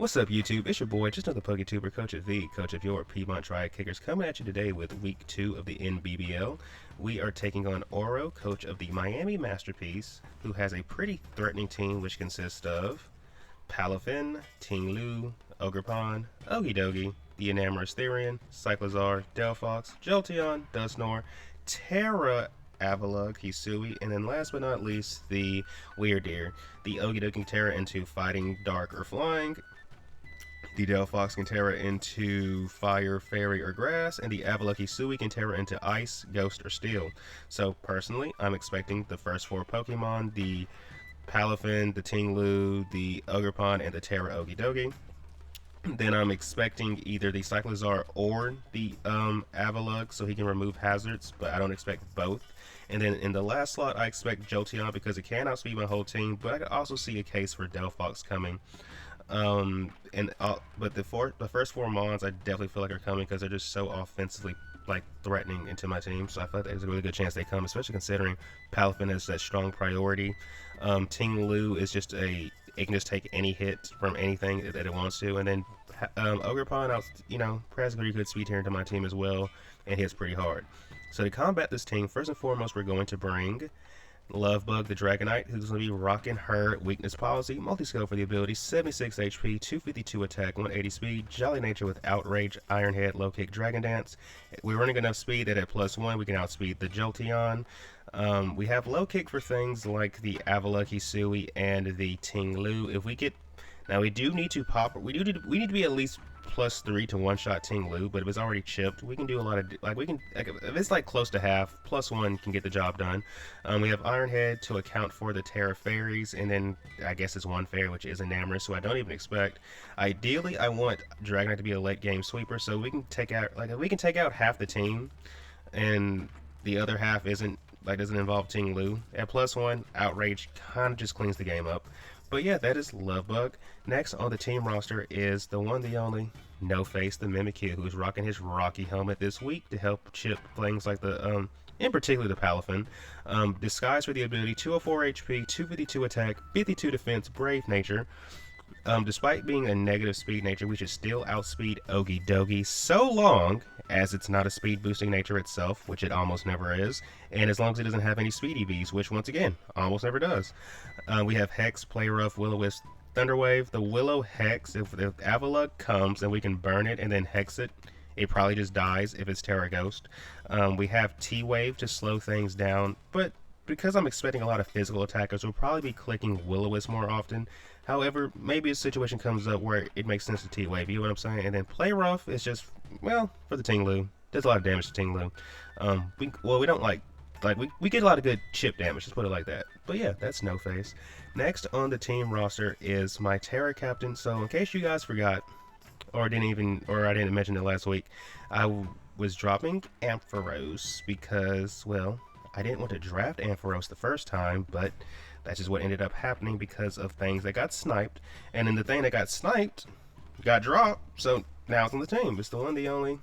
What's up, YouTube? It's your boy, just another PokeTuber, Coach of V, coach of your Piedmont Triad Kickers, coming at you today with Week 2 of the NBBL. We are taking on Oro, coach of the Miami Masterpiece, who has a pretty threatening team which consists of Palafin, Ting-Lu, Ogerpon, Okidogi, the Enamorous Therian, Cyclizar, Delphox, Jolteon, Dusknoir, Terra Avalugg, Hisui, and then last but not least, the Weirdeer. The Okidogi can Terra into Fighting, Dark, or Flying. The Delphox can Terra into Fire, Fairy, or Grass, and the Avalugg Hisui can Terra into Ice, Ghost, or Steel. So personally, I'm expecting the first 4 Pokemon, the Palafin, the Ting-Lu, the Ogerpon, and the Terra Okidogi. Then I'm expecting either the Cyclizar or the Avalugg so he can remove hazards, but I don't expect both. And then in the last slot, I expect Jolteon because it can outspeed my whole team, but I could also see a case for Delphox coming. But the first 4 Mons I definitely feel like are coming because they're just so offensively threatening into my team. So I feel like there's a really good chance they come, especially considering Palafin is that strong priority. Ting-Lu is just it can just take any hit from anything that it wants to, and then Ogerpon, has a very good speed here into my team as well, and hits pretty hard. So to combat this team, first and foremost, we're going to bring Lovebug, the Dragonite, who's going to be rocking her weakness policy, multi-skill for the ability, 76 HP, 252 attack, 180 speed, Jolly Nature with Outrage, Iron Head, Low Kick, Dragon Dance. We're running enough speed that at +1 we can outspeed the Jolteon. We have Low Kick for things like the Avalugg Hisui and the Ting-Lu. If we get, now we do need to pop, we need to be at least +3 to one-shot Ting-Lu, but if it's already chipped, we can do a lot of, if it's close to half, +1 can get the job done. We have Iron Head to account for the Terra Fairies, and then I guess it's one fairy, which is Enamorous, so I don't even expect. Ideally, I want Dragonite to be a late game sweeper, so we can take out, if we can take out half the team, and the other half doesn't involve Ting-Lu. At +1, Outrage kind of just cleans the game up. But yeah, that is Lovebug. Next on the team roster is the one, the only, No Face, the Mimikyu, who's rocking his Rocky helmet this week to help chip things like the, in particular the Palafin. Disguise for the ability, 204 HP, 252 attack, 52 defense, Brave Nature. Despite being a negative speed nature, we should still outspeed Okidogi so long as it's not a speed boosting nature itself, which it almost never is, and as long as it doesn't have any speed EVs, which once again, almost never does. We have Hex, Play Rough, Will-O-Wisp, Thunderwave. The Willow Hex, if the Avalugg comes and we can burn it and then Hex it, it probably just dies if it's Terra Ghost. We have T-Wave to slow things down, but because I'm expecting a lot of physical attackers, we'll probably be clicking Will-O-Wisp more often. However, maybe a situation comes up where it makes sense to T-Wave, you know what I'm saying? And then Play Rough is just, well, for the Ting-Lu. Does a lot of damage to Ting-Lu. We don't we get a lot of good chip damage, just put it like that. But yeah, that's No Face. Next on the team roster is my Terra Captain. So in case you guys forgot, or I didn't mention it last week, I was dropping Ampharos because, well, I didn't want to draft Ampharos the first time, but that's just what ended up happening because of things that got sniped. And then the thing that got sniped got dropped, so now it's on the team. It's the one, the only,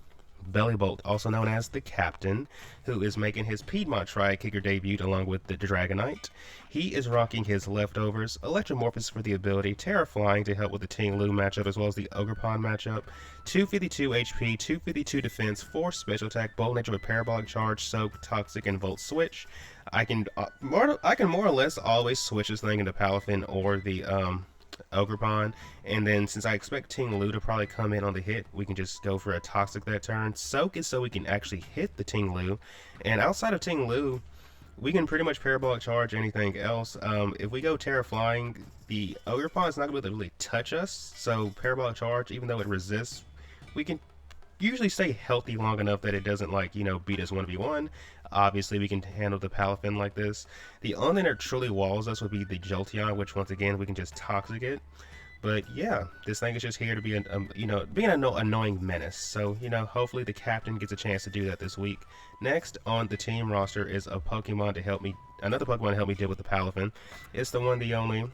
Bellybolt, also known as the Captain, who is making his Piedmont Triad Kicker debut along with the Dragonite. He is rocking his leftovers, Electromorphosis for the ability, Terra Flying to help with the Ting-Lu matchup as well as the Ogerpon matchup, 252 HP, 252 defense, 4 special attack, Bold Nature with Parabolic Charge, Soak, Toxic, and Volt Switch. I can more or less always switch this thing into Palafin or the Ogerpon, and then since I expect Ting-Lu to probably come in on the hit, we can just go for a Toxic that turn. Soak is so we can actually hit the Ting-Lu, and outside of Ting-Lu, we can pretty much Parabolic Charge anything else. If we go Terra Flying, the Ogerpon is not going to be able to really touch us, so Parabolic Charge, even though it resists, we can usually stay healthy long enough that it doesn't beat us 1v1. Obviously we can handle the Palafin like this. The only thing that truly walls us would be the Jolteon, which once again we can just Toxic it. But yeah, this thing is just here to be being an annoying menace. So hopefully the Captain gets a chance to do that this week. Next on the team roster is another Pokemon to help me deal with the Palafin. It's the one, the only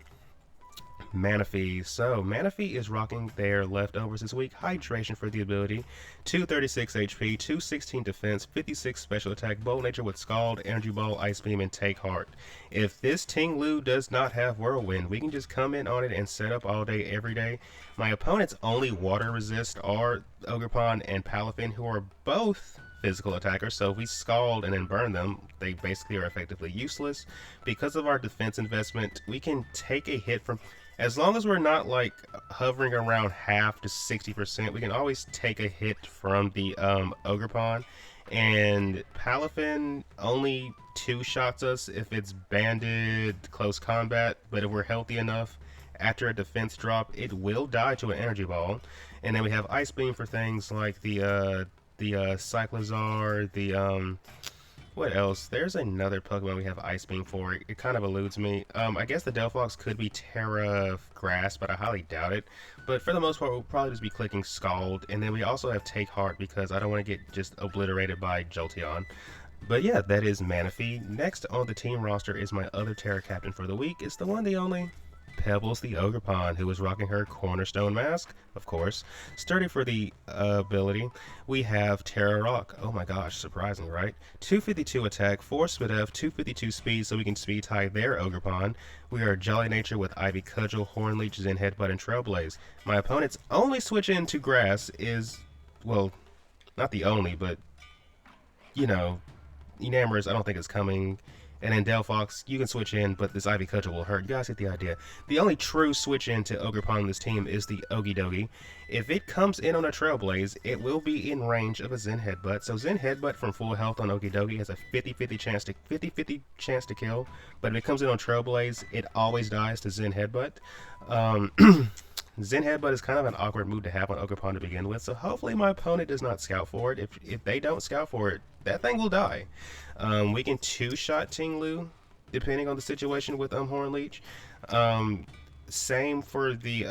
Manaphy. So Manaphy is rocking their leftovers this week. Hydration for the ability, 236 HP, 216 defense, 56 special attack, Bold Nature with Scald, Energy Ball, Ice Beam, and Take Heart. If this Ting Lu does not have Whirlwind, we can just come in on it and set up all day, every day. My opponent's only water resist are Ogerpon and Palafin, who are both physical attackers, so if we scald and then burn them, they basically are effectively useless. Because of our defense investment, we can take a hit from, as long as we're not like hovering around half to 60%, we can always take a hit from the Ogerpon. And Palafin only two-shots us if it's banded close combat, but if we're healthy enough, after a defense drop, it will die to an energy ball. And then we have Ice Beam for things like the Cyclizar, what else? There's another Pokemon we have Ice Beam for. It kind of eludes me. I guess the Delphox could be Terra Grass, but I highly doubt it. But for the most part, we'll probably just be clicking Scald. And then we also have Take Heart because I don't want to get just obliterated by Jolteon. But yeah, that is Manaphy. Next on the team roster is my other Terra Captain for the week. It's the one, the only, Pebbles the Ogerpon, who is rocking her Cornerstone mask, of course. Sturdy for the ability. We have Terra Rock. Oh my gosh, surprising, right? 252 attack, 4 speed F, 252 speed, so we can speed tie their Ogerpon. We are Jolly Nature with Ivy Cudgel, Horn Leech, Zen Headbutt, and Trailblaze. My opponent's only switch into Grass is, well, not the only, but, you know, Enamorous I don't think is coming. And then Delphox, you can switch in, but this Ivy Cudgel will hurt. You guys get the idea. The only true switch in to Ogerpon on this team is the Okidogi. If it comes in on a Trailblaze, it will be in range of a Zen Headbutt. So Zen Headbutt from full health on Okidogi has a 50-50 chance to kill. But if it comes in on Trailblaze, it always dies to Zen Headbutt. Zen Headbutt is kind of an awkward move to have on Ogerpon to begin with, so hopefully my opponent does not scout for it. If they don't scout for it, that thing will die. We can two-shot Ting Lu, depending on the situation with Horn Leech. Same for the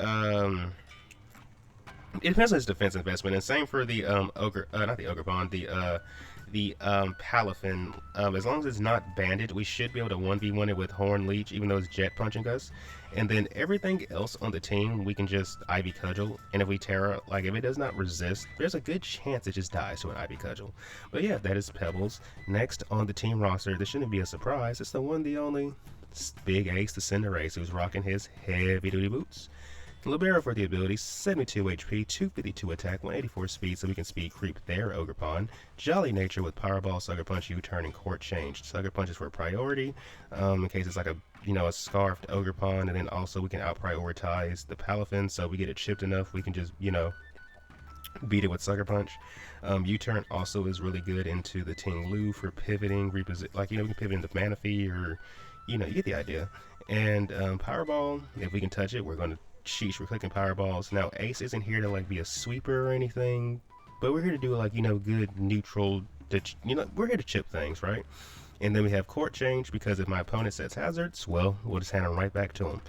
it depends on his defense investment, and same for the not the Ogerpon, the Palafin. As long as it's not banded, we should be able to 1v1 it with Horn Leech, even though it's jet punching us. And then everything else on the team, we can just Ivy Cudgel. And if we Terra, like if it does not resist, there's a good chance it just dies to an Ivy Cudgel. But yeah, that is Pebbles. Next on the team roster, this shouldn't be a surprise. It's the one, the only Big Ace, the Cinderace, who's rocking his heavy-duty boots. Libero for the ability, 72 HP, 252 attack, 184 speed, so we can speed creep their Ogerpon. Jolly Nature with Power Ball, Sucker Punch, U-Turn, and Court Change. Sucker Punch is for priority, in case it's like a, a scarfed Ogerpon, and then also we can out-prioritize the Palafin, so we get it chipped enough, we can just, beat it with Sucker Punch. U-Turn also is really good into the Ting Lu for pivoting, we can pivot into Manaphy, or, you get the idea. And Powerball, if we can touch it, we're going to sheesh, we're clicking Powerballs. Now, Ace isn't here to, be a sweeper or anything, but we're here to do, good neutral, we're here to chip things, right? And then we have Court Change, because if my opponent sets hazards, well, we'll just hand them right back to him.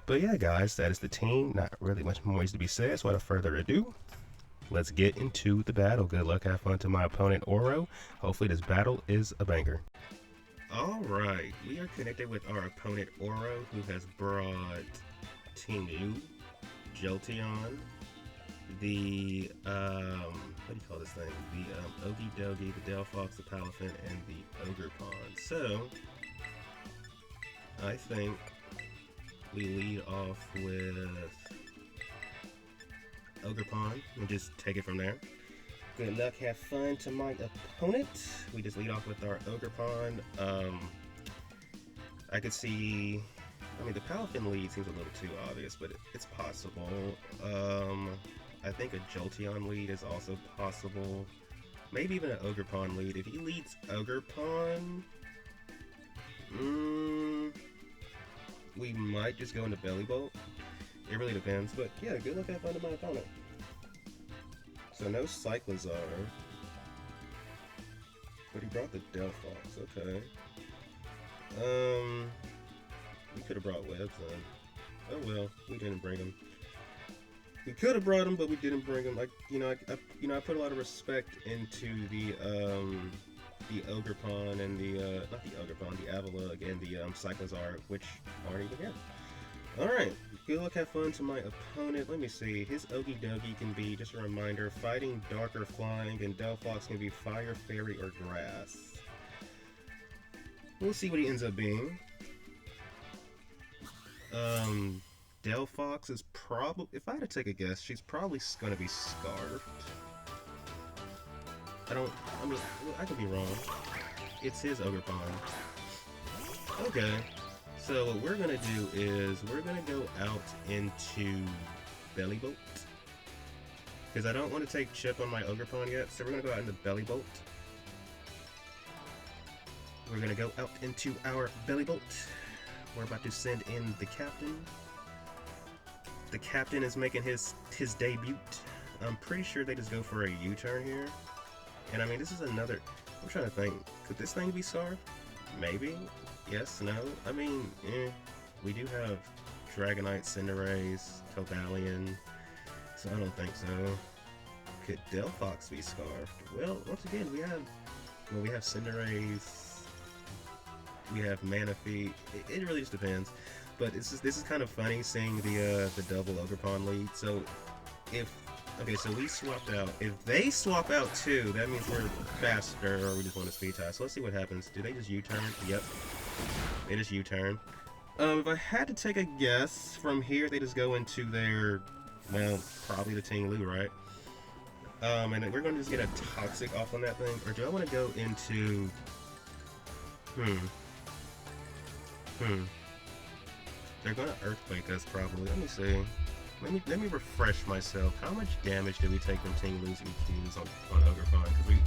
But yeah, guys, that is the team. Not really much more needs to be said, so without further ado, let's get into the battle. Good luck, have fun to my opponent, Oro. Hopefully this battle is a banger. Alright, we are connected with our opponent, Oro, who has brought Ting Lu, Jolteon, the, what do you call this thing? The, Okidogi, the Delphox, the Palafin, and the Ogerpon. So, I think we lead off with Ogerpon and just take it from there. Good luck, have fun to my opponent. We just lead off with our Ogerpon. I could see, the Palafin lead seems a little too obvious, but it's possible. I think a Jolteon lead is also possible. Maybe even an Ogerpon lead. If he leads Ogerpon, we might just go into Belly Bolt. It really depends, but yeah, good luck, have fun to my opponent. So no Cyclizar, but he brought the Delphox, okay. We could have brought Webs then. Oh well, we didn't bring him. We could have brought him, but we didn't bring him. I put a lot of respect into the Ogerpon and the not the Ogerpon, the Avalugg and the Cyclizar, which aren't even here. Alright, good luck, have fun to my opponent. Let me see. His Okie Dokie can be, just a reminder, fighting, dark, or flying, and Delphox can be fire, fairy, or grass. We'll see what he ends up being. Delphox is probably, if I had to take a guess, she's probably going to be Scarfed. I mean, I could be wrong. It's his Ogerpon. Okay. So what we're going to do is, we're going to go out into Bellybolt. Because I don't want to take Chip on my Ogerpon yet, so we're going to go out into Bellybolt. We're going to go out into our Bellybolt. We're about to send in the captain. The captain is making his debut. I'm pretty sure they just go for a U-turn here. And I mean, this is another... I'm trying to think. Could this thing be Scarfed? Maybe? Yes? No? I mean, we do have Dragonite, Cinderace, Cobalion, so I don't think so. Could Delphox be Scarfed? Well, once again, we have Cinderace, we have Manaphy. It really just depends. But this is kind of funny seeing the double Ogerpon lead. So so we swapped out. If they swap out too, that means we're faster, or we just want to speed tie. So let's see what happens. Do they just U-turn? Yep. They just U-turn. If I had to take a guess, from here they just go into their, well, probably the Ting Lu, right? And we're going to just get a Toxic off on that thing. Or do I want to go into... They're going to Earthquake us, probably. Let me see. Let me refresh myself. How much damage did we take from Ting Lu's EQs on Ogerpon? Because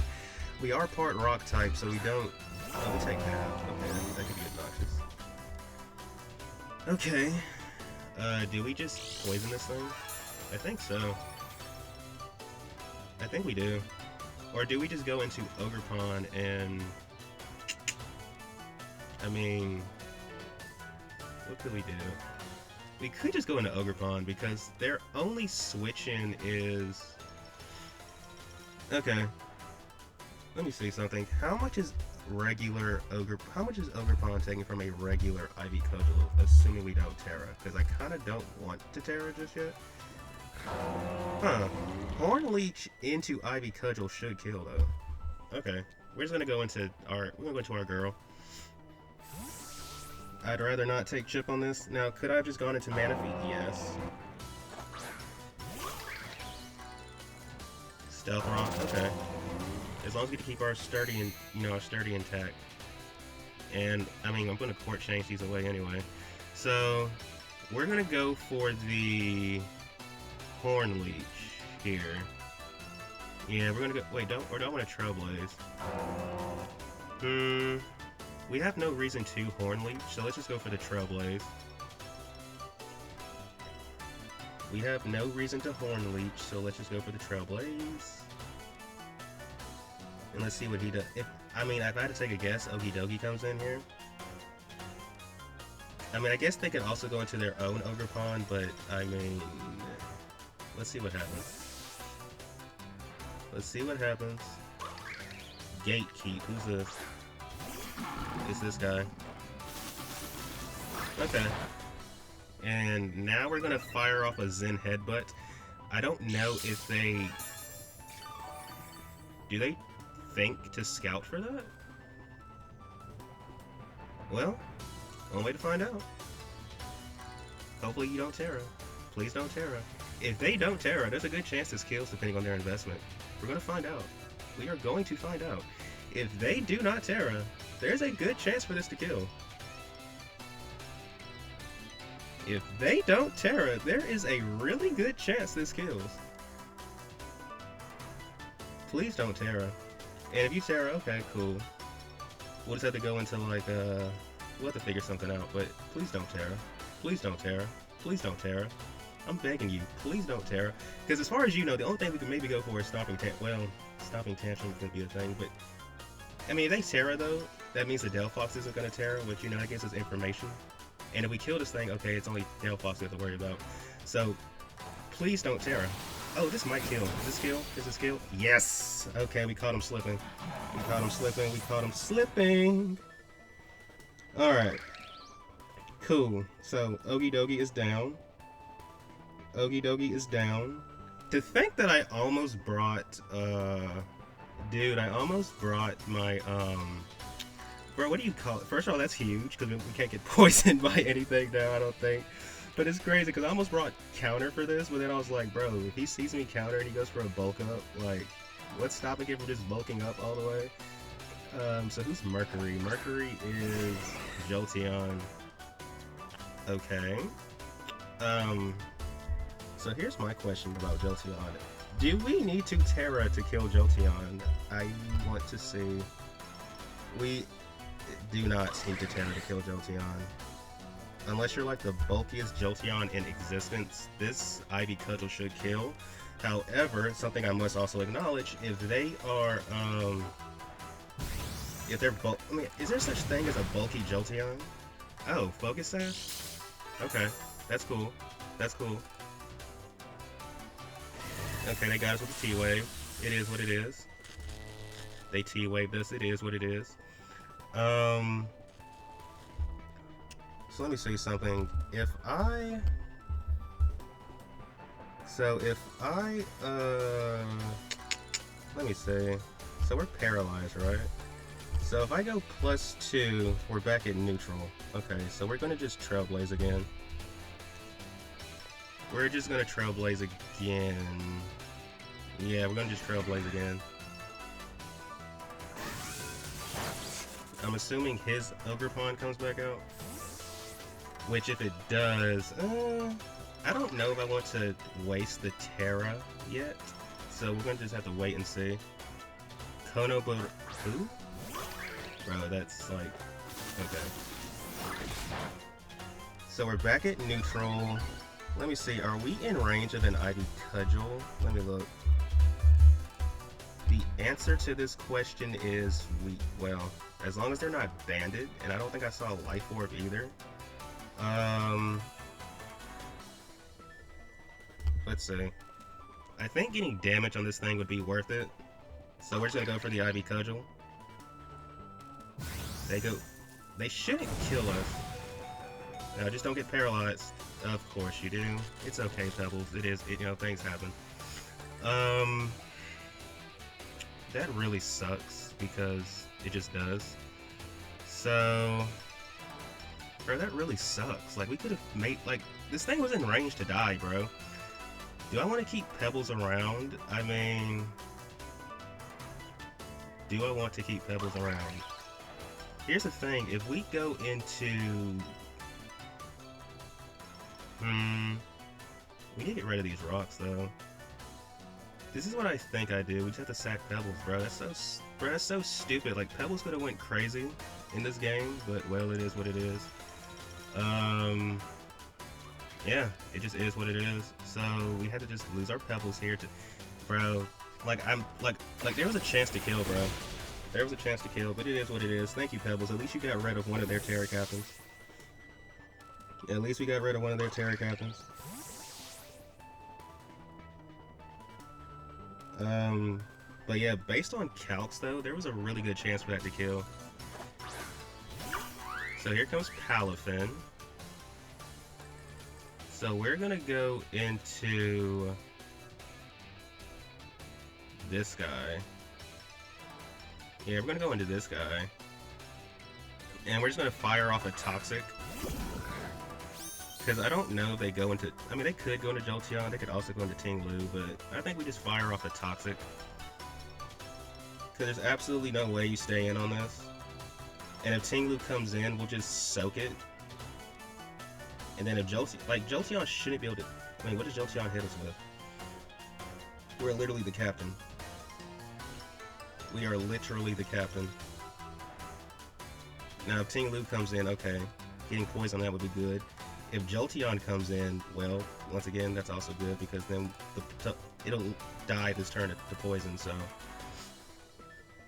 we are part Rock type, so we don't... Oh, we take half. Okay, that could be obnoxious. Okay. Do we just poison this thing? I think so. I think we do. Or do we just go into Ogerpon and... I mean... What could we do? We could just go into Ogerpon because their only switching is... Okay. Let me see something. How much is Ogerpon taking from a regular Ivy Cudgel, assuming we don't Terra? Because I kind of don't want to Terra just yet. Huh. Horn Leech into Ivy Cudgel should kill though. Okay. We're just gonna go into our girl. I'd rather not take Chip on this. Now, could I have just gone into Manaphy? Yes. Stealth Rock, okay. As long as we can keep our sturdy intact. And I mean, I'm gonna Court Change these away anyway. So we're gonna go for the Horn Leech here. Yeah, we're gonna go. Wait, don't I want to Trailblaze? We have no reason to Horn Leech, so let's just go for the Trailblaze. We have no reason to Horn Leech, so let's just go for the Trailblaze. And let's see what he does. If I had to take a guess, Okie Dokie comes in here. I mean, I guess they could also go into their own Ogerpon, but I mean, let's see what happens. Let's see what happens. Gatekeep. Who's this? It's this guy. Okay. And now we're gonna fire off a Zen Headbutt. I don't know if they... Do they think to scout for that? Well, one way to find out. Hopefully you don't Terra. Please don't Terra. If they don't Terra, there's a good chance this kills depending on their investment. We're gonna find out. We are going to find out. If they do not Terra, there's a good chance for this to kill. If they don't Terra, there is a really good chance this kills. Please don't Terra. And if you Terra, okay, cool. We'll just have to go into like, we'll have to figure something out, but please don't Terra. Please don't Terra. Please don't Terra. I'm begging you, please don't Terra. Because as far as you know, the only thing we can maybe go for is Stomping Tantrum could be a thing, but... I mean, if they Terra though, that means the Delphox isn't going to Terra, which, you know, that gives us information. And if we kill this thing, okay, it's only Delphox we have to worry about. So, please don't Terra. Oh, this might kill. Is this kill? Is this kill? Yes! Okay, we caught him slipping. We caught him slipping. We caught him slipping! Alright. Cool. So Ogie Dogie is down. Ogie Dogie is down. To think that I almost brought, dude, I almost brought my, bro, what do you call it? First of all, that's huge because we can't get poisoned by anything now, I don't think. But it's crazy because I almost brought counter for this, but then I was like, bro, if he sees me counter and he goes for a bulk up, like, what's stopping him from just bulking up all the way? So who's Mercury? Mercury is Jolteon. Okay. So here's my question about Jolteon. Do we need to Terra to kill Jolteon? I want to see. We do not need to Terra to kill Jolteon. Unless you're like the bulkiest Jolteon in existence, this Ivy Cudgel should kill. However, something I must also acknowledge, if they are, if they're I mean, is there such thing as a bulky Jolteon? Oh, Focus Sash? Okay, that's cool. That's cool. Okay, they got us with the T-Wave. It is what it is. They T-Waved us. It is what it is. So let me see something. If I... So if I, let me see. So we're paralyzed, right? So if I go +2, we're back at neutral. Okay, so we're gonna just Trailblaze again. We're just gonna Trailblaze again. Yeah, we're gonna just Trailblaze again. I'm assuming his Ogerpon comes back out. Which if it does, I don't know if I want to waste the Terra yet. So we're gonna just have to wait and see. Konobo, who? Bro, that's like, okay. So we're back at neutral. Let me see, are we in range of an Ivy Cudgel? Let me look. The answer to this question is, well, as long as they're not banded, and I don't think I saw a Life Orb either. Let's see. I think getting damage on this thing would be worth it. So we're just gonna go for the Ivy Cudgel. They shouldn't kill us. No, just don't get paralyzed. Of course you do. It's okay, Pebbles. You know, things happen. That really sucks because it just does. So, bro, that really sucks. Like, we could have made, like, this thing was in range to die, bro. Do I want to keep Pebbles around? I mean, do I want to keep Pebbles around? Here's the thing, if we go into... we need to get rid of these rocks, though. This is what I think I do. We just have to sack Pebbles, bro. That's so stupid. Like, Pebbles could have went crazy in this game, but, well, it is what it is. Yeah, it just is what it is. So, we had to just lose our Pebbles here to... Bro, like, there was a chance to kill, bro. There was a chance to kill, but it is what it is. Thank you, Pebbles. At least you got rid of one of their Terra Captains. At least we got rid of one of their Terra Captains. But yeah, based on calcs though, there was a really good chance for that to kill. So here comes Palafin. So we're gonna go into this guy. Yeah, we're gonna go into this guy. And we're just gonna fire off a Toxic. Because I don't know if they go into... I mean, they could go into Jolteon, they could also go into Ting-Lu, but I think we just fire off a Toxic. Because there's absolutely no way you stay in on this. And if Ting-Lu comes in, we'll just soak it. And then if Jolteon... Like, Jolteon shouldn't be able to... I mean, what does Jolteon hit us with? We're literally the captain. We are literally the captain. Now, if Ting-Lu comes in, okay. Getting poison on that would be good. If Jolteon comes in, well, once again, that's also good because then it'll die this turn to poison, so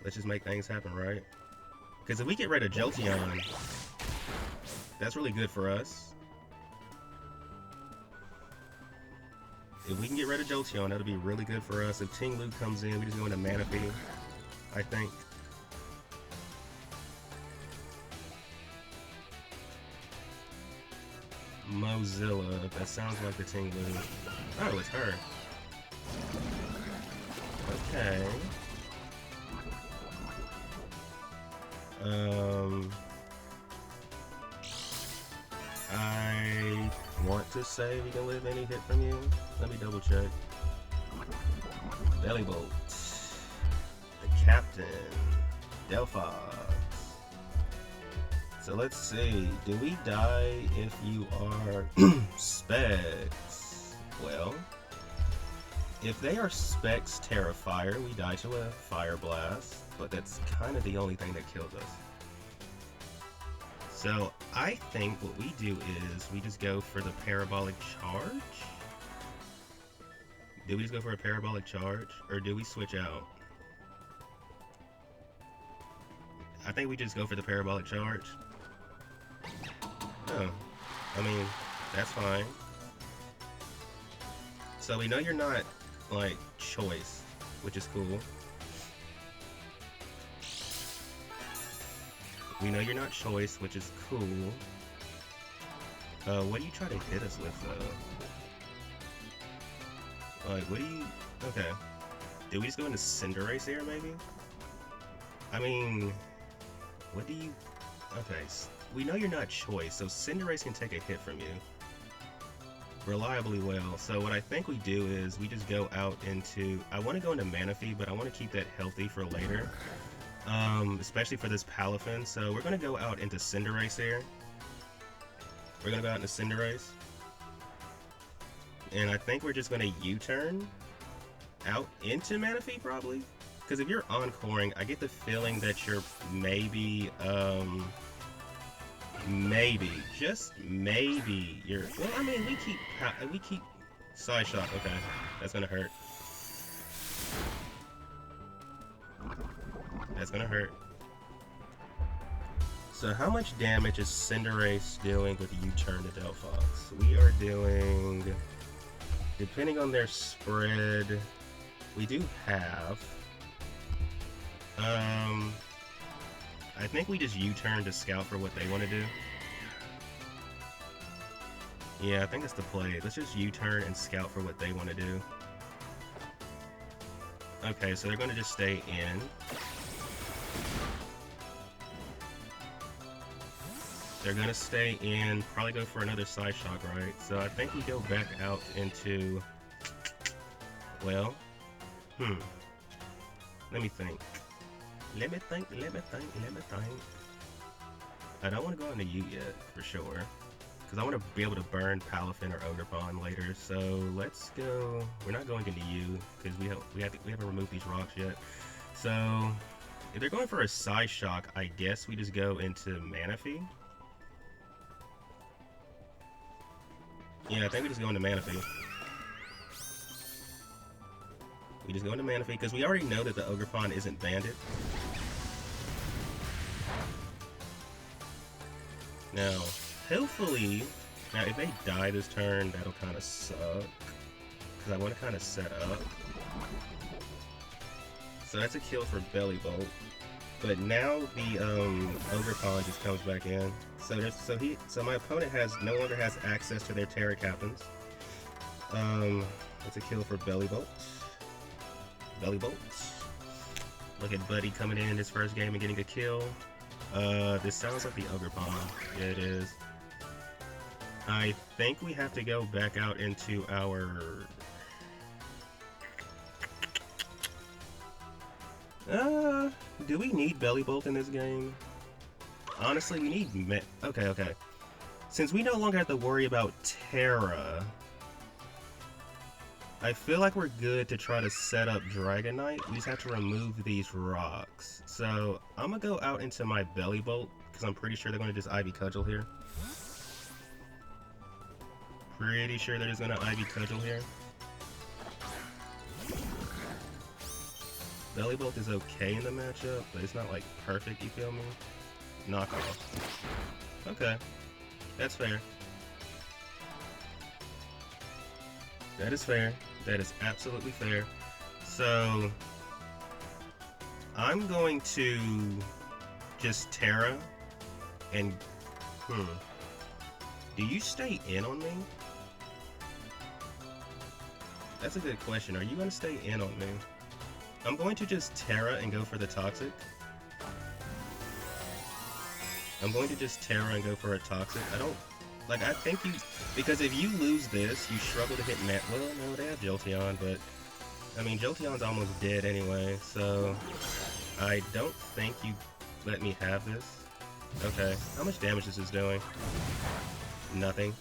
let's just make things happen, right? Because if we get rid of Jolteon, that's really good for us. If we can get rid of Jolteon, that'll be really good for us. If Ting-Lu comes in, we just go into Manaphy, I think. Mozilla. That sounds like the Ting Lu. Oh, it's her. Okay. I want to say we can live any hit from you. Let me double check. Belly Bolt. The Captain. Delphox. So let's see. Do we die if you are Specs? Well, if they are Specs Terra Fire, we die to a Fire Blast. But that's kind of the only thing that kills us. So I think what we do is we just go for the Parabolic Charge? Do we just go for a Parabolic Charge? Or do we switch out? I think we just go for the Parabolic Charge. Oh, I mean, that's fine. So we know you're not, like, choice, which is cool. We know you're not choice, which is cool. What do you try to hit us with, though? Like, what do you... Okay. Did we just go into Cinderace here, maybe? I mean... What do you... Okay, we know you're not choice, so Cinderace can take a hit from you. Reliably well. So what I think we do is we just go out into... I want to go into Manaphy, but I want to keep that healthy for later. Especially for this Palafin. So we're going to go out into Cinderace here. We're going to go out into Cinderace. And I think we're just going to U-turn out into Manaphy, probably. Because if you're Encoring, I get the feeling that you're maybe, just maybe, you're, well, I mean, we keep Side Shock, okay, that's gonna hurt. That's gonna hurt. So how much damage is Cinderace doing with U-turn to Delphox? We are doing, depending on their spread, we do have, I think we just U-turn to scout for what they want to do. Yeah, I think that's the play. Let's just U-turn and scout for what they want to do. Okay, so they're going to just stay in. They're going to stay in, probably go for another Side Shock, right? So I think we go back out into, well, let me think. Let me think. I don't want to go into U yet, for sure. Because I want to be able to burn Palafin or Ogerpon later. So let's go. We're not going into U because we haven't removed these rocks yet. So if they're going for a Side Shock, I guess we just go into Manaphy. Yeah, I think we just go into Manaphy. We just go into Manaphy because we already know that the Ogerpon isn't banded. Now, hopefully, now if they die this turn, that'll kind of suck. Because I want to kind of set up. So that's a kill for Belly Bolt. But now the Ogerpon just comes back in. So my opponent no longer has access to their Terra Captains. That's a kill for Belly Bolt. Belly Bolt. Look at Buddy coming in his first game and getting a kill. This sounds like the Ogerpon. Yeah, it is. I think we have to go back out into our... do we need Belly Bolt in this game? Honestly, we need... Okay. Since we no longer have to worry about Terra, I feel like we're good to try to set up Dragonite. We just have to remove these rocks. So, I'm going to go out into my Belly Bolt, because I'm pretty sure they're going to just Ivy Cudgel here. Pretty sure they're just going to Ivy Cudgel here. Belly Bolt is okay in the matchup, but it's not, like, perfect, you feel me? Knockoff. Okay. That's fair. That is fair. That is absolutely fair. So, I'm going to just Terra and, Do you stay in on me? That's a good question. Are you going to stay in on me? I'm going to just Terra and go for the Toxic. I'm going to just Terra and go for a Toxic. I don't... Like, I think you... Because if you lose this, you struggle to hit Well, no, they have Jolteon, but... I mean, Jolteon's almost dead anyway, so... I don't think you let me have this. Okay. How much damage is this doing? Nothing.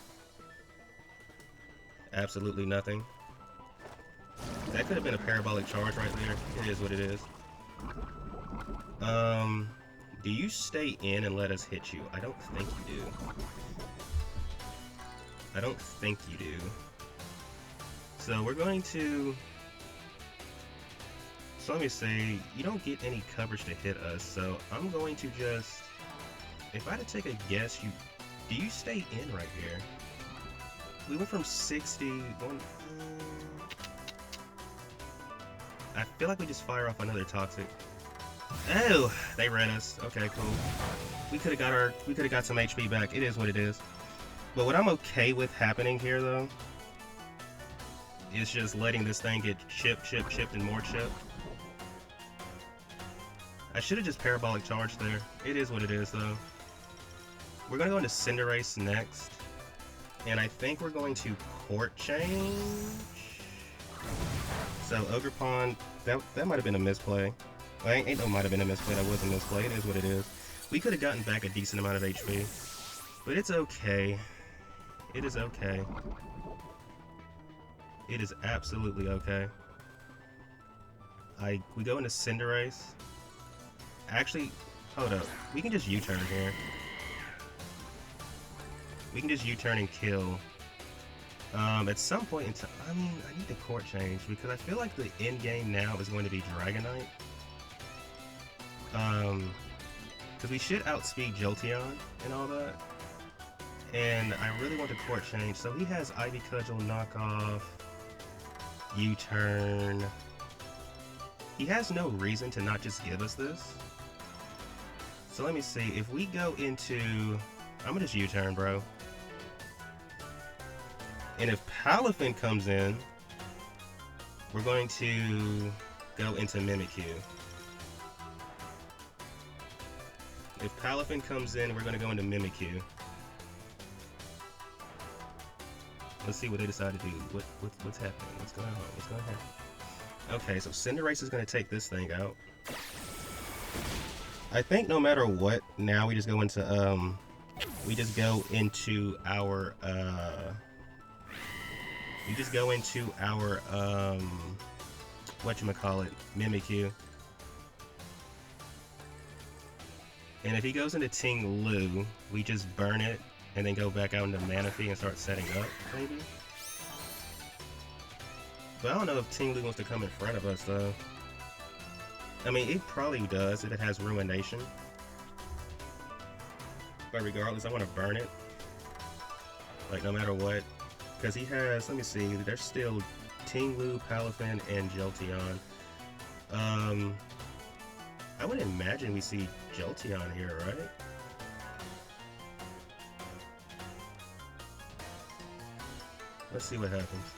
Absolutely nothing. That could have been a parabolic charge right there. It is what it is. Do you stay in and let us hit you? I don't think you do. I don't think you do. So we're going to... So let me say, you don't get any coverage to hit us, so I'm going to just... If I had to take a guess, do you stay in right here? We went from 61... I feel like we just fire off another Toxic. Oh, they ran us. Okay, cool. We could have got some HP back. It is what it is. But what I'm okay with happening here, though, is just letting this thing get chipped, and more chipped. I should have just parabolic charged there. It is what it is, though. We're gonna go into Cinderace next, and I think we're going to Court Change. So Ogerpon, that might have been a misplay. Well, ain't no might have been a misplay. That was a misplay. It is what it is. We could have gotten back a decent amount of HP, but it's okay. It is okay. It is absolutely okay. We go into Cinderace. Actually, hold up. We can just U-turn here. We can just U-turn and kill. At some point in time, I mean, I need the Court Change because I feel like the end game now is going to be Dragonite. Because we should outspeed Jolteon and all that. And I really want the Court Change. So he has Ivy Cudgel, Knockoff, U-turn. He has no reason to not just give us this. So let me see. If we go into... I'm gonna just U-turn, bro. And if Palafin comes in, we're going to go into Mimikyu. If Palafin comes in, we're going to go into Mimikyu. Let's see what they decide to do. What's happening? What's going on? What's going to happen? Okay, so Cinderace is going to take this thing out. I think no matter what, now we just go into our whatchamacallit, Mimikyu. And if he goes into Ting Lu, we just burn it and then go back out into Manaphy and start setting up, maybe? But I don't know if Ting Lu wants to come in front of us, though. I mean, it probably does if it has Ruination. But regardless, I want to burn it. Like, no matter what. Because he has, let me see, there's still Ting Lu, Palafin, and Jolteon. I would imagine we see Jolteon here, right? Let's see what happens.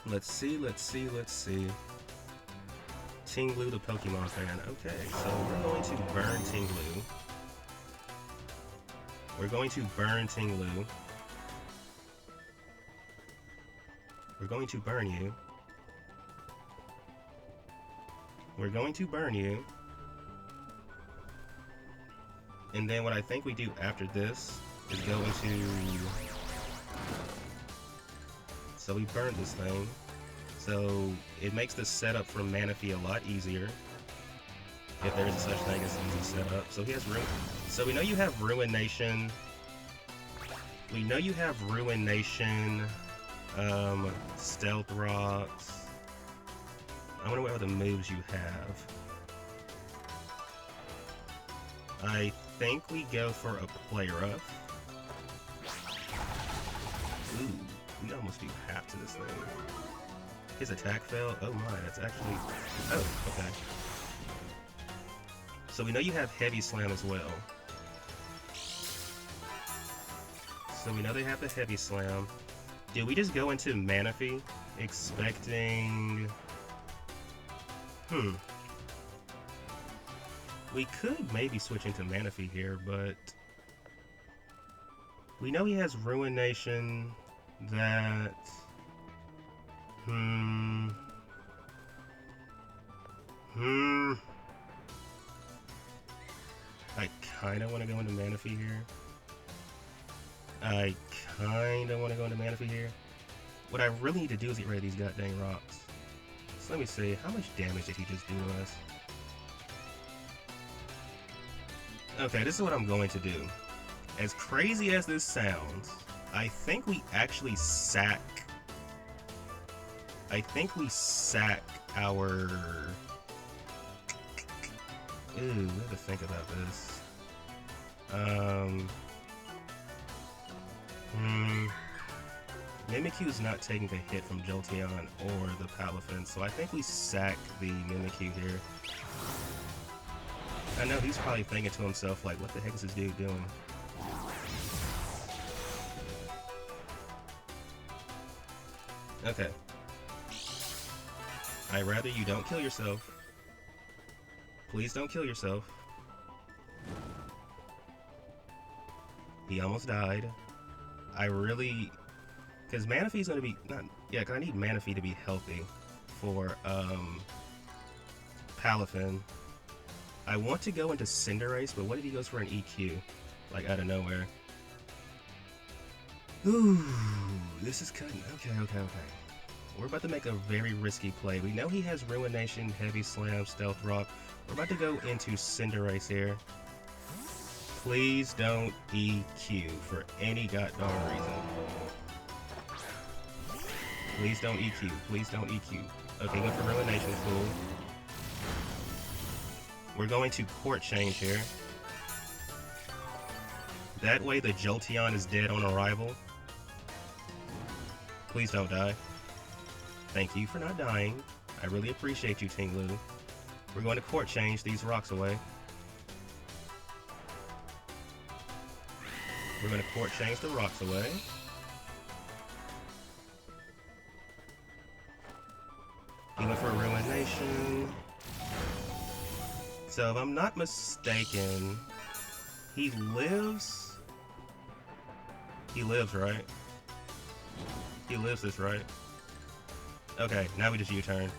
Let's see. Ting Lu, the Pokemon fan. Okay, so we're going to burn Ting Lu. We're going to burn Ting Lu. We're going to burn you. We're going to burn you. And then what I think we do after this is go into... So we burn this thing. So it makes the setup for Manaphy a lot easier. If there is such thing as easy setup. So he has So we know you have Ruination. We know you have Ruination. Stealth Rocks. I wonder what other moves you have. I think we go for a Play Rough. Ooh, we almost do half to this thing. His attack fell. Oh my, that's actually... Oh, okay. So we know you have Heavy Slam as well. So we know they have the Heavy Slam. Did we just go into Manaphy expecting... We could maybe switch into Manaphy here, but... We know he has Ruination, that... I kinda wanna go into Manaphy here. What I really need to do is get rid of these goddamn rocks. So let me see, how much damage did he just do to us? Okay, this is what I'm going to do. As crazy as this sounds, I think we actually sack... our... Ooh, we have to think about this. Mimikyu's not taking the hit from Jolteon or the Palafin, so I think we sack the Mimikyu here. I know he's probably thinking to himself, like, what the heck is this dude doing? Okay. I'd rather you don't kill yourself. Please don't kill yourself. He almost died. I really... Because Manaphy's gonna be... because I need Manaphy to be healthy for, Palafin. I want to go into Cinderace, but what if he goes for an EQ? Like, out of nowhere. Ooh, this is cutting. Okay. We're about to make a very risky play. We know he has Ruination, Heavy Slam, Stealth Rock. We're about to go into Cinderace here. Please don't EQ for any goddamn reason. Please don't EQ. Please don't EQ. Okay, went for Ruination. Cool. We're going to Court Change here. That way the Jolteon is dead on arrival. Please don't die. Thank you for not dying. I really appreciate you, Ting Lu. We're going to Court Change these rocks away. We're going to Court Change the rocks away. He went for a Ruination. So if I'm not mistaken, he lives... He lives, right? He lives this, right? Okay, now we just U-turn.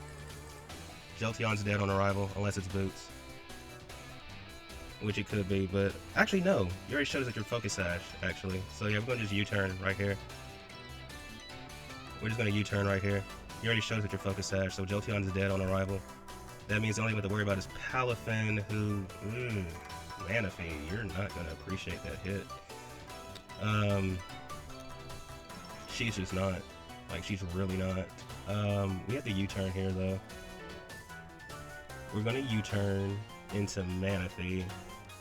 Jolteon's dead on arrival, unless it's Boots. Which it could be, but... Actually, no. You already showed us that you're Focus Sash, actually. So yeah, we're going to just U-turn right here. We're just going to U-turn right here. You already showed us that you're Focus Sash, so Jolteon's dead on arrival. That means the only one to worry about is Palafin, who... Manaphy, you're not going to appreciate that hit. She's just not. Like, she's really not. We have to U-turn here, though. We're going to U-turn into Manaphy,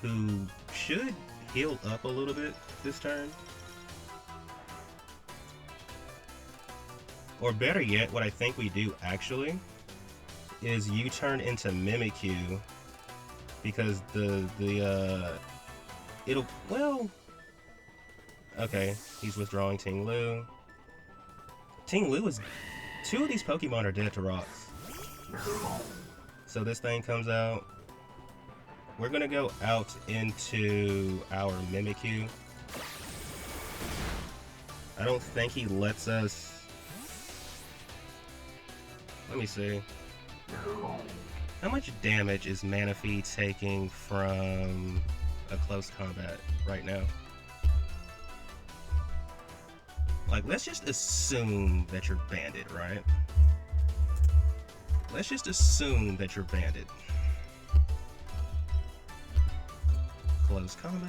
who should heal up a little bit this turn. Or better yet, what I think we do, actually, is U-turn into Mimikyu, because it'll, well... Okay, he's withdrawing Ting Lu. Ting Lu is... Two of these Pokemon are dead to rocks. So this thing comes out. We're gonna go out into our Mimikyu. I don't think he lets us... Let me see. How much damage is Manaphy taking from a close combat right now? Like, let's just assume that you're banded, right? Let's just assume that you're banded. Close combat.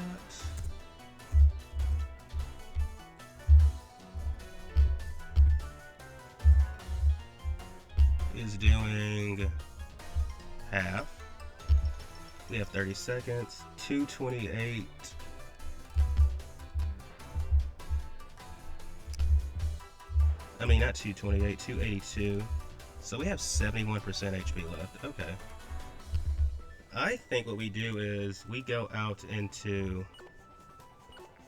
Is doing half. We have 30 seconds. 228. I mean, not 228, 282. So we have 71% HP left. Okay. I think what we do is we go out into...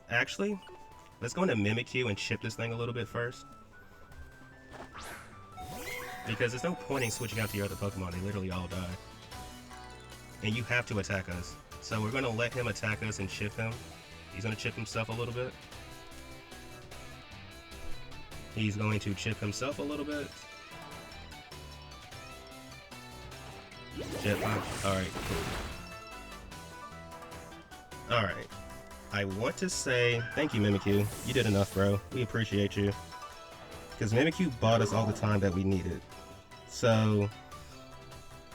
Actually, Let's go into Mimikyu and chip this thing a little bit first. Because there's no point in switching out to your other Pokemon. They literally all die. And you have to attack us. So we're going to let him attack us and chip him. He's going to chip himself a little bit. He's going to chip himself a little bit. Chip him. Alright, cool. Alright. I want to say thank you, Mimikyu. You did enough, bro. We appreciate you. Because Mimikyu bought us all the time that we needed. So,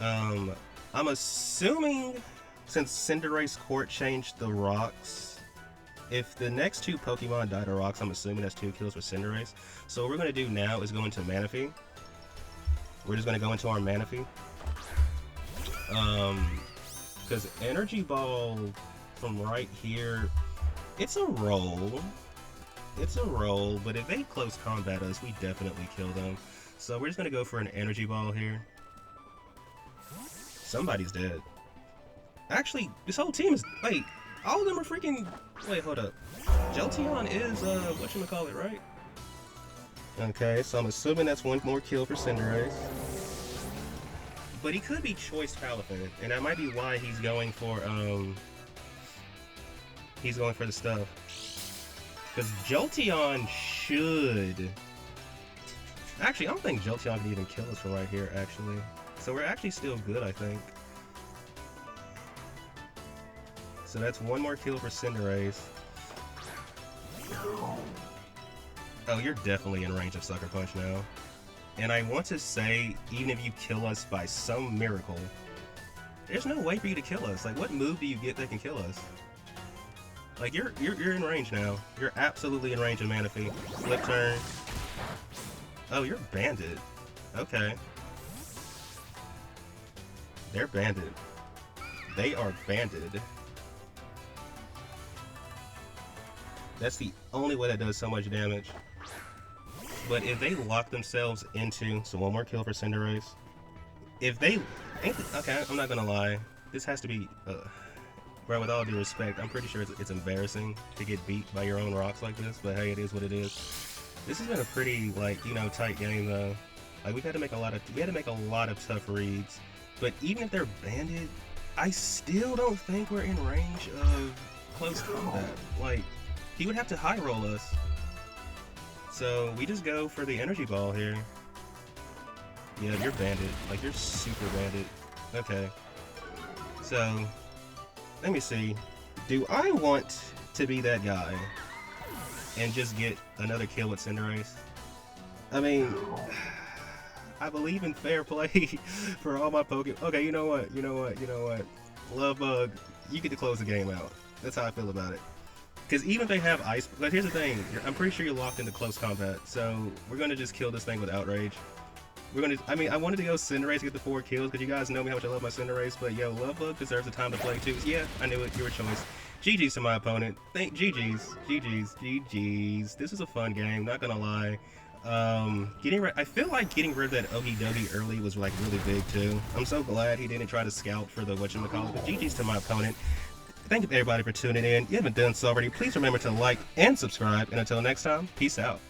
I'm assuming since Cinderace Court changed the rocks, if the next two Pokemon die to rocks, I'm assuming that's 2 kills for Cinderace. So what we're going to do now is go into Manaphy. We're just going to go into our Manaphy. Because Energy Ball from right here, it's a roll. It's a roll, but if they close combat us, we definitely kill them. So we're just going to go for an Energy Ball here. Somebody's dead. Actually, this whole team is... Wait, all of them are freaking... Wait, hold up. Jolteon is, whatchamacallit, right? Okay, so I'm assuming that's 1 more kill for Cinderace. But he could be Choice Palafin, and that might be why he's going for the stuff. Because Jolteon should... Actually, I don't think Jolteon can even kill us from right here, actually. So we're actually still good, I think. So that's 1 more kill for Cinderace. Oh, you're definitely in range of Sucker Punch now. And I want to say, even if you kill us by some miracle, there's no way for you to kill us. Like, what move do you get that can kill us? Like, you're in range now. You're absolutely in range of Manaphy. Flip turn. Oh, you're banded. Okay. They're banded. They are banded. That's the only way that does so much damage. But if they lock themselves into... So 1 more kill for Cinderace. If they... Okay, I'm not gonna lie. This has to be... bro, with all due respect, I'm pretty sure it's embarrassing to get beat by your own rocks like this. But hey, it is what it is. This has been a pretty, like, you know, tight game though. Like, we had to make a lot of tough reads. But even if they're banded, I still don't think we're in range of close combat. Like, he would have to high roll us. So we just go for the Energy Ball here. Yeah, you're banded. Like, you're super banded. Okay. So, let me see. Do I want to be that guy and just get another kill with Cinderace? I mean, I believe in fair play for all my Pokemon. Okay, you know what? Love Bug, you get to close the game out. That's how I feel about it. Because even if they have Ice... But here's the thing. I'm pretty sure you're locked into close combat. So we're going to just kill this thing with Outrage. We're going to... I mean, I wanted to go Cinderace to get the 4 kills. Because you guys know me how much I love my Cinderace. But yo, Love Bug deserves the time to play too. Yeah, I knew it. Your choice. GG's to my opponent. GG's. This was a fun game. Not going to lie. I feel like getting rid of that Okie Dokie early was like really big too. I'm so glad he didn't try to scout for the whatchamacallit. But GG's to my opponent. Thank you everybody for tuning in. If you haven't done so already, please remember to like and subscribe. And until next time, peace out.